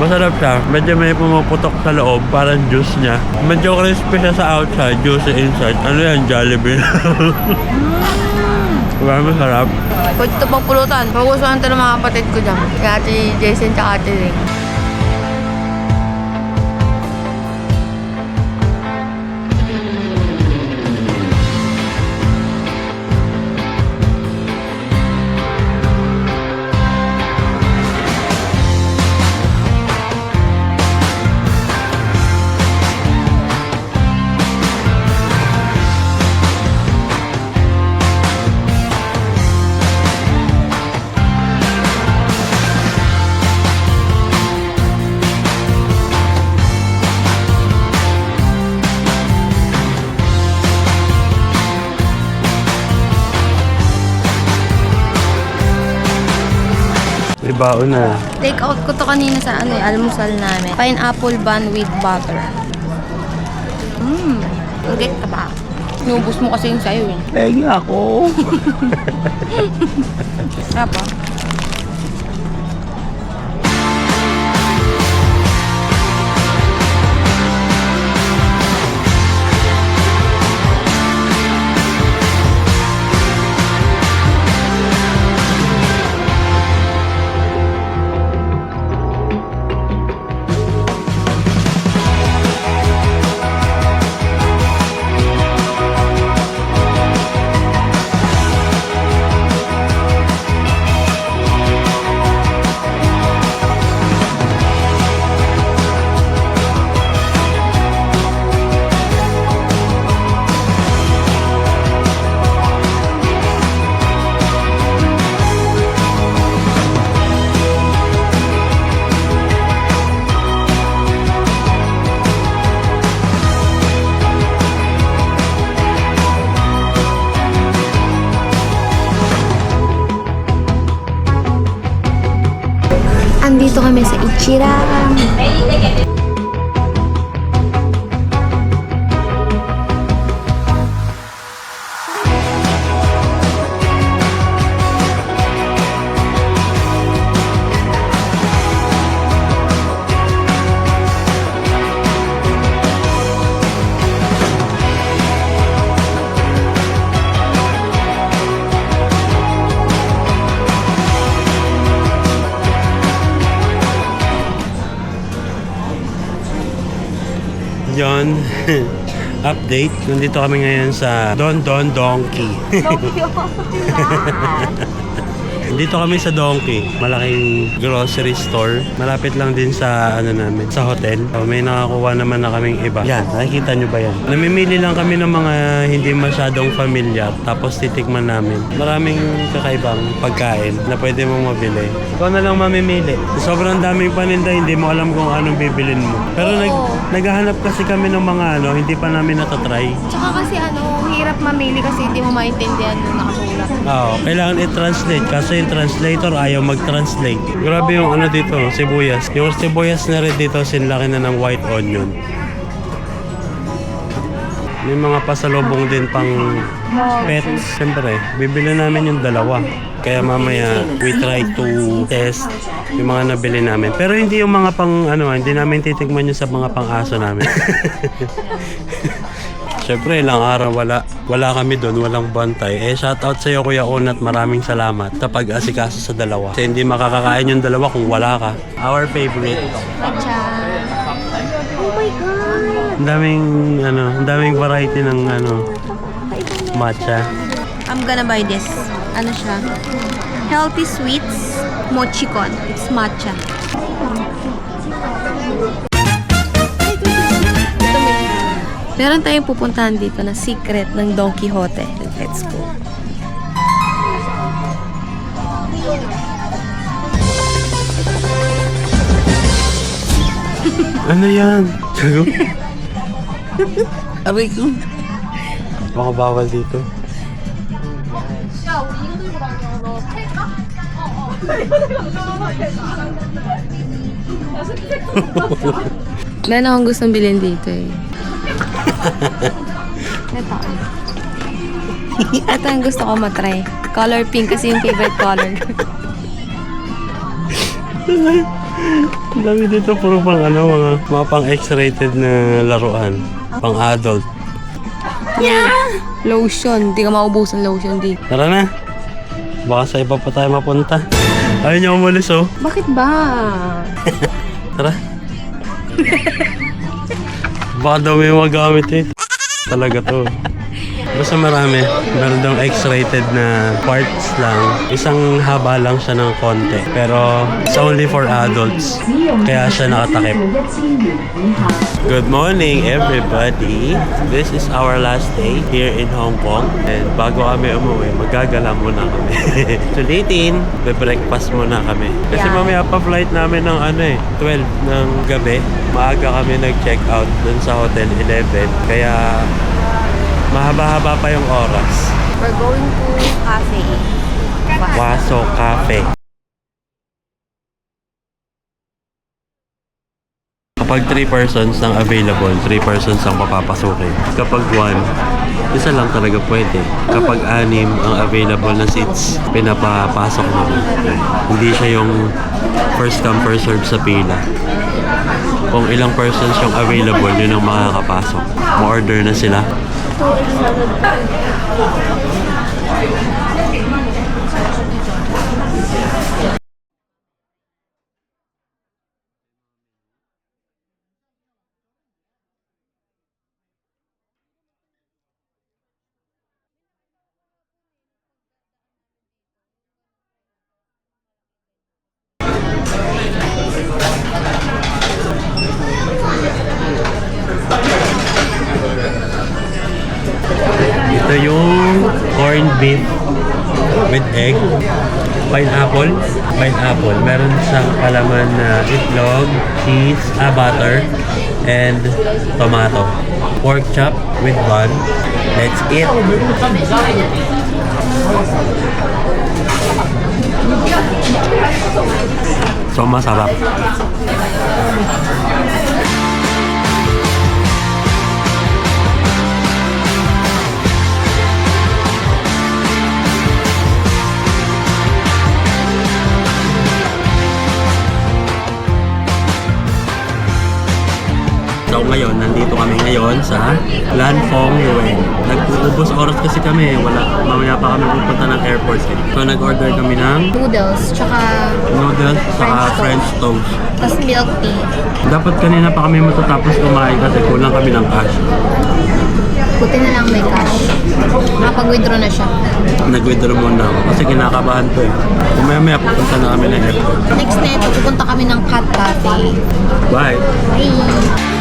Masarap siya. Medyo may pumuputok sa loob. Parang juice niya. Medyo crispy siya sa outside, juicy inside. Ano yan? Jollibee. Diba masarap? Pwede ito pang pulutan. Pagustuhan ito ng mga kapatid ko dyan. Si Ate Jason tsaka Ate Ring. Ibaon na. Take out ko to kanina sa almusal namin. Pineapple bun with butter. Ang get ka ba? Inubos mo kasi yung sayo eh. Pegi ako. Apa? Andito kami sa Ichiran. Yon. Update. Nandito kami ngayon sa Don Don Donkey. Dito kami sa Donkey. Malaking grocery store. Malapit lang din sa namin, sa hotel. So, may nakakuha naman na kaming iba. Yan, nakikita nyo ba yan? Namimili lang kami ng mga hindi masyadong familiar. Tapos titikman namin. Maraming kakaibang pagkain na pwede mong mabili. Ikaw na lang mamimili. Sobrang daming paninda, hindi mo alam kung anong bibilin mo. Pero naghahanap kasi kami ng mga hindi pa namin natatry. Tsaka kasi hirap mamili kasi hindi mo maintindihan yung nakasulat. Oo, kailangan i-translate kasi yung translator ayaw mag-translate. Grabe yung dito, sibuyas. Yung sibuyas na rin dito, sinlaki na ng white onion. May mga pasalubong din pang pets. Siyempre, bibili namin yung dalawa. Kaya mamaya, we try to test yung mga nabili namin. Pero hindi yung mga pang, hindi namin titikman yung sa mga pang-aso namin. Siyempre, ilang araw wala kami doon, walang bantay. Shoutout sa iyo, Kuya Onat, maraming salamat sa pag-asikaso sa dalawa. Kasi hindi makakakain yung dalawa kung wala ka. Our favorite. Matcha. Oh my God! Ang daming variety ng matcha. I'm gonna buy this. Ano siya? Healthy Sweets Mochicon. It's matcha. Meron tayong pupuntahan dito na secret ng Don Quixote. Let's go. Ano yan? Aray ko. Baka bawal dito. Meron akong gustong bilhin dito eh. Ito. Ito ang gusto ko matry. Color pink kasi yung favorite color. Ang dami dito, puro pang mga pang X-rated na laruan. Pang adult. Lotion. Di ka maubusan lotion, di. Tara na. Baka sa iba pa tayo mapunta. Ayaw niya umalis, oh. Bakit ba? Tara. Baka daw may magamit eh. Talaga to. Basta marami. Meron daw X-rated na parts lang. Isang haba lang siya ng konti. Pero it's only for adults. Kaya siya nakatakip. Good morning everybody. This is our last day here in Hong Kong. And bago kami umuwi, magagala muna kami. Sulitin, be-breakfast muna kami. Kasi mamaya pa flight namin ng 12 ng gabi. Maaga kami nag-check out dun sa Hotel 11. Kaya mahaba-haba pa yung oras. We're going to cafe. Waso Cafe. Kapag 3 persons ang available, 3 persons ang papapasukin. Kapag 1, isa lang talaga pwede. Kapag 6 ang available na seats, pinapapasok naman. Hindi siya yung first come first serve sa pila. Kung ilang persons yung available, yun ang makakapasok. Ma-order na sila. Ito yung corned beef with egg, pineapple, meron siyang palaman na itlog, cheese, butter, and tomato. Pork chop with bun. Let's eat! So masarap. So ngayon, nandito kami ngayon sa Lan Phong Yuen. Nag-ubos oras kasi kami, mamaya pa kami pupunta ng airport eh. So nag-order kami ng Noodles, tsaka noodles, saka French toast. tas milk tea. Dapat kanina pa kami matatapos kumain kasi kulang kami ng cash. Buti na lang may cash. Nakapag-withdraw na siya. Nag-withdraw muna ako kasi kinakabahan ko eh. Maya pupunta na kami ng airport. Next na ito, pupunta kami ng Cat Cafe. Bye! Bye!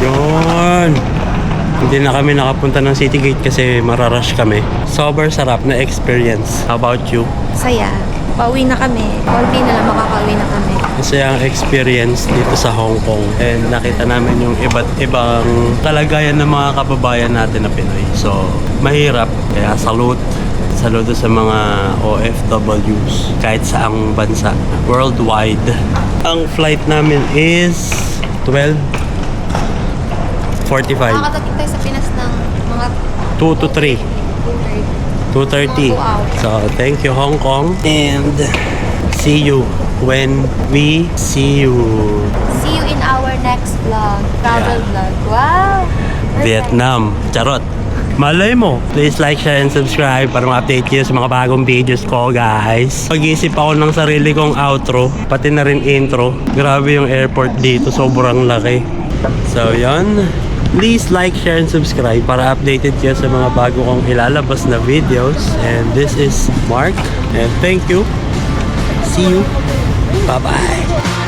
Yun! Hindi na kami nakapunta ng City Gate kasi mararush kami. Sober sarap na experience. How about you? Saya. Pauwi na kami. Konti na lang makakauwi na kami. Kasi ang experience dito sa Hong Kong and nakita namin yung iba't ibang kalagayan ng mga kababayan natin na Pinoy. So, mahirap. Kaya salute. Saludo sa mga OFWs kahit saang bansa. Worldwide. Ang flight namin is 12:45. Makakatating tayo sa Pinas ng mga 2 to 3. 2:30. So, thank you Hong Kong and see you when we see you. See you in our next vlog. Travel vlog. Wow! Vietnam. Charot. Malay mo. Please like, share, and subscribe para ma-update kayo sa mga bagong videos ko, guys. Pag-isip ako ng sarili kong outro, pati na rin intro. Grabe yung airport dito. Sobrang laki. So, yon. Please like, share, and subscribe para updated kayo sa mga bago kong ilalabas na videos. And this is Mark. And thank you. See you. Bye-bye.